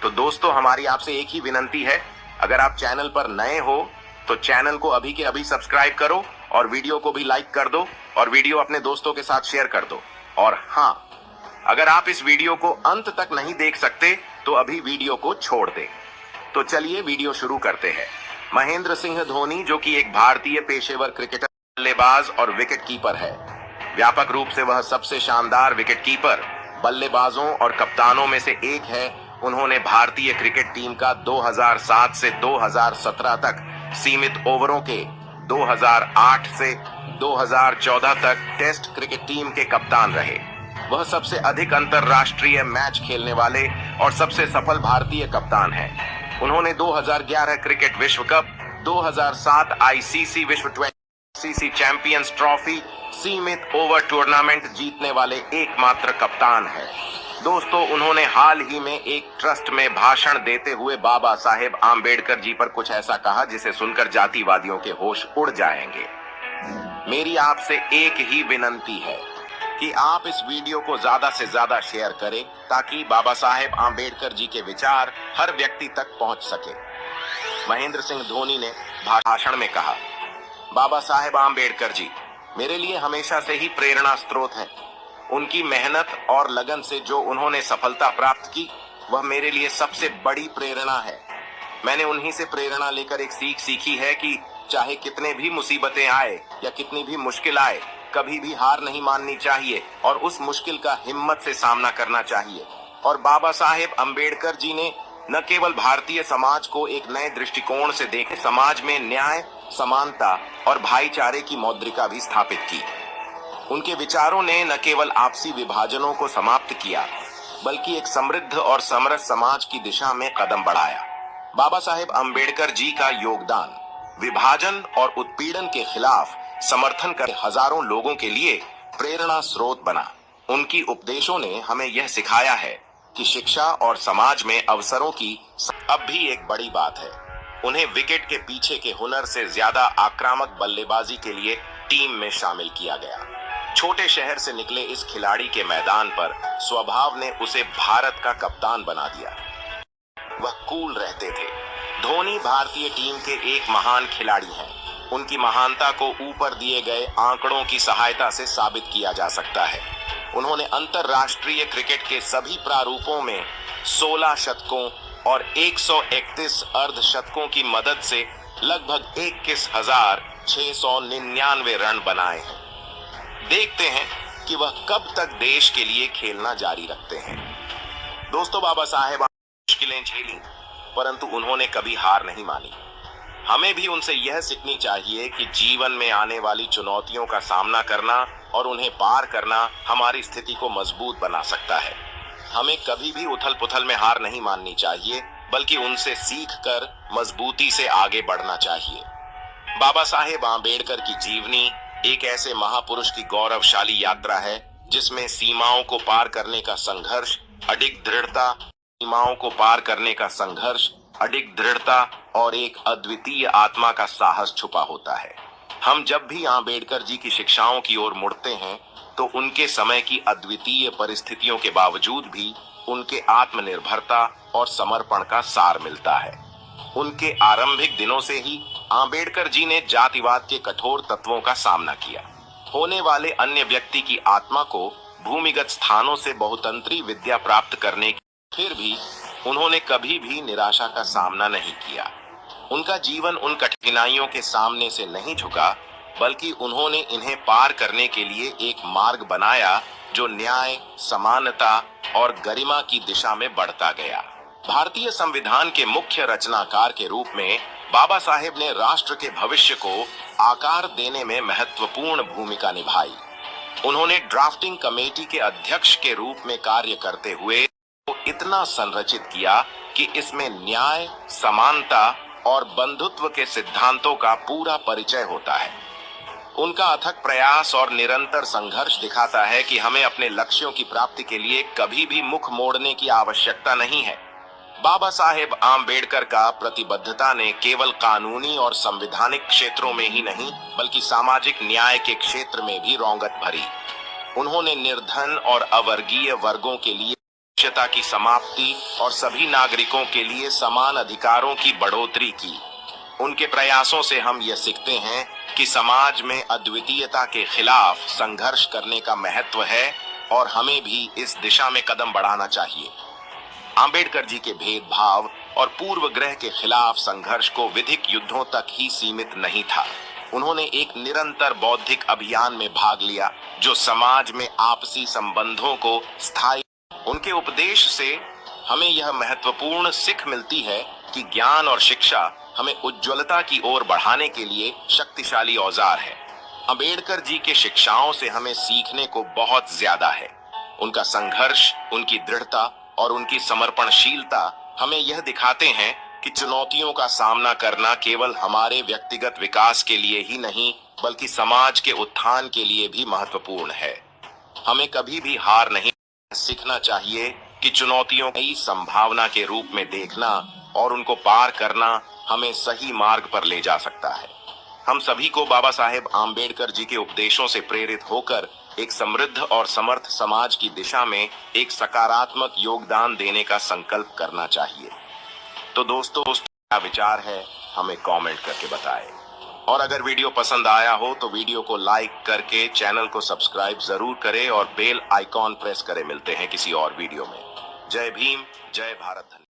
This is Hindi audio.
तो दोस्तों, हमारी आपसे एक ही विनंती है, अगर आप चैनल पर नए हो तो चैनल को अभी के अभी सब्सक्राइब करो और वीडियो को भी लाइक कर दो और वीडियो अपने दोस्तों के साथ शेयर कर दो। और हाँ, अगर आप इस वीडियो को अंत तक नहीं देख सकते तो अभी वीडियो को छोड़ दें। तो चलिए वीडियो शुरू करते हैं। महेंद्र सिंह धोनी, जो कि एक भारतीय पेशेवर क्रिकेटर, बल्लेबाज और विकेट कीपर है। व्यापक रूप से वह सबसे शानदार विकेट कीपर, बल्लेबाजों और कप्तानों में से एक है। उन्होंने भारतीय क्रिकेट टीम का 2007 से 2017 तक सीमित ओवरों के, 2008 से 2014 तक टेस्ट क्रिकेट टीम के कप्तान रहे। वह सबसे अधिक अंतर्राष्ट्रीय मैच खेलने वाले और सबसे सफल भारतीय कप्तान हैं। उन्होंने 2011 क्रिकेट विश्व कप, 2007 आईसीसी विश्व आईसीसी चैंपियंस ट्रॉफी सीमित ओवर टूर्नामेंट जीतने वाले एकमात्र कप्तान हैं। दोस्तों, उन्होंने हाल ही में एक ट्रस्ट में भाषण देते हुए बाबा साहेब आम्बेडकर जी पर कुछ ऐसा कहा जिसे सुनकर जातिवादियों के होश उड़ जाएंगे। मेरी आपसे एक ही विनंती है कि आप इस वीडियो को ज्यादा से ज्यादा शेयर करें ताकि बाबा साहेब आम्बेडकर जी के विचार हर व्यक्ति तक पहुंच सके। महेंद्र सिंह धोनी ने भाषण में कहा, बाबा साहेब आम्बेडकर जी मेरे लिए हमेशा से ही प्रेरणा स्रोत हैं। उनकी मेहनत और लगन से जो उन्होंने सफलता प्राप्त की, वह मेरे लिए सबसे बड़ी प्रेरणा है। मैंने उन्हीं से प्रेरणा लेकर एक सीख सीखी है कि चाहे कितने भी मुसीबतें आए या कितनी भी मुश्किल आए, कभी भी हार नहीं माननी चाहिए और उस मुश्किल का हिम्मत से सामना करना चाहिए। और बाबा साहेब अम्बेडकर जी ने न केवल भारतीय समाज को एक नए दृष्टिकोण से देखे, समाज में न्याय, समानता और भाईचारे की मौद्रिका भी स्थापित की। उनके विचारों ने न केवल आपसी विभाजनों को समाप्त किया, बल्कि एक समृद्ध और समरस समाज की दिशा में कदम बढ़ाया। बाबा साहेब अम्बेडकर जी का योगदान विभाजन और उत्पीड़न के खिलाफ समर्थन कर हजारों लोगों के लिए प्रेरणा स्रोत बना। उनकी उपदेशों ने हमें यह सिखाया है कि शिक्षा और समाज में अवसरों की अब भी एक बड़ी बात है। उन्हें विकेट के पीछे के हुनर से ज्यादा आक्रामक बल्लेबाजी के लिए टीम में शामिल किया गया। छोटे शहर से निकले इस खिलाड़ी के मैदान पर स्वभाव ने उसे भारत का कप्तान बना दिया। वह कूल रहते थे। धोनी भारतीय टीम के एक महान खिलाड़ी हैं। उनकी महानता को ऊपर दिए गए आंकड़ों की सहायता से साबित किया जा सकता है। उन्होंने अंतर्राष्ट्रीय क्रिकेट के सभी प्रारूपों में 16 शतकों और 131 अर्धशतकों की मदद से लगभग 21,699 रन बनाए हैं। देखते हैं कि वह कब तक देश के लिए खेलना जारी रखते हैं। दोस्तों, बाबा साहेब मुश्किलें झेली, परंतु उन्होंने कभी हार नहीं मानी। हमें भी उनसे यह सीखनी चाहिए कि जीवन में आने वाली चुनौतियों का सामना करना और उन्हें पार करना हमारी स्थिति को मजबूत बना सकता है। हमें कभी भी उथल पुथल में हार नहीं माननी चाहिए, बल्कि उनसे सीखकर मजबूती से आगे बढ़ना चाहिए। बाबा साहेब आम्बेडकर की जीवनी एक ऐसे महापुरुष की गौरवशाली यात्रा है जिसमें सीमाओं को पार करने का संघर्ष, अडिग दृढ़ता, सीमाओं को पार करने का संघर्ष, अडिग दृढ़ता और एक अद्वितीय आत्मा का साहस छुपा होता है। हम जब भी आम्बेडकर जी की शिक्षाओं की ओर मुड़ते हैं तो उनके समय की अद्वितीय परिस्थितियों के बावजूद भी उनके आत्मनिर्भरता और समर्पण का सार मिलता है। उनके आरंभिक दिनों से ही आम्बेडकर जी ने जातिवाद के कठोर तत्वों का सामना किया। होने वाले अन्य व्यक्ति की आत्मा को भूमिगत स्थानों से बहुतंत्री विद्या प्राप्त करने की, फिर भी उन्होंने कभी भी निराशा का सामना नहीं किया। उनका जीवन उन कठिनाइयों के सामने से नहीं झुका, बल्कि उन्होंने इन्हें पार करने के लिए एक मार्ग बनाया जो न्याय, समानता और गरिमा की दिशा में बढ़ता गया। भारतीय संविधान के मुख्य रचनाकार के रूप में बाबा साहेब ने राष्ट्र के भविष्य को आकार देने में महत्वपूर्ण भूमिका निभाई। उन्होंने ड्राफ्टिंग कमेटी के अध्यक्ष के रूप में कार्य करते हुए इतना संरचित किया कि इसमें न्याय, समानता और बंधुत्व के सिद्धांतों का पूरा परिचय होता है। उनका अथक प्रयास और निरंतर संघर्ष दिखाता है कि हमें अपने लक्ष्यों की प्राप्ति के लिए कभी भी मुख मोड़ने की आवश्यकता नहीं है। बाबा साहेब आम्बेडकर का प्रतिबद्धता ने केवल कानूनी और संवैधानिक क्षेत्रों में ही नहीं, बल्कि सामाजिक न्याय के क्षेत्र में भी रौंगत भरी। उन्होंने निर्धन और अवर्गीय वर्गों के लिए अस्पृश्यता की समाप्ति और सभी नागरिकों के लिए समान अधिकारों की बढ़ोतरी की। उनके प्रयासों से हम यह सीखते हैं कि समाज में अद्वितीयता के खिलाफ संघर्ष करने का महत्व है और हमें भी इस दिशा में कदम बढ़ाना चाहिए। आम्बेडकर जी के भेदभाव और पूर्वग्रह के खिलाफ संघर्ष को विधिक युद्धों तक ही सीमित नहीं था। उन्होंने एक निरंतर बौद्धिक अभियान में भाग लिया जो समाज में आपसी संबंधों को स्थायी। उनके उपदेश से हमें यह महत्वपूर्ण सीख मिलती है कि ज्ञान और शिक्षा हमें उज्ज्वलता की ओर बढ़ाने के लिए शक्तिशाली औजार है। अंबेडकर जी के शिक्षाओं से हमें सीखने को बहुत ज्यादा है। उनका संघर्ष, उनकी दृढ़ता और उनकी समर्पणशीलता हमें यह दिखाते हैं कि चुनौतियों का सामना करना केवल हमारे व्यक्तिगत विकास के लिए ही नहीं बल्कि समाज के उत्थान के लिए भी महत्वपूर्ण है। हमें कभी भी हार नहीं सीखना चाहिए कि चुनौतियों की संभावना के रूप में देखना और उनको पार करना हमें सही मार्ग पर ले जा सकता है। हम सभी को बाबा साहेब आम्बेडकर जी के उपदेशों से प्रेरित होकर एक समृद्ध और समर्थ समाज की दिशा में एक सकारात्मक योगदान देने का संकल्प करना चाहिए। तो दोस्तों क्या विचार है हमें कमेंट करके बताएं। और अगर वीडियो पसंद आया हो तो वीडियो को लाइक करके चैनल को सब्सक्राइब जरूर करें और बेल आइकॉन प्रेस करें। मिलते हैं किसी और वीडियो में। जय भीम, जय भारत।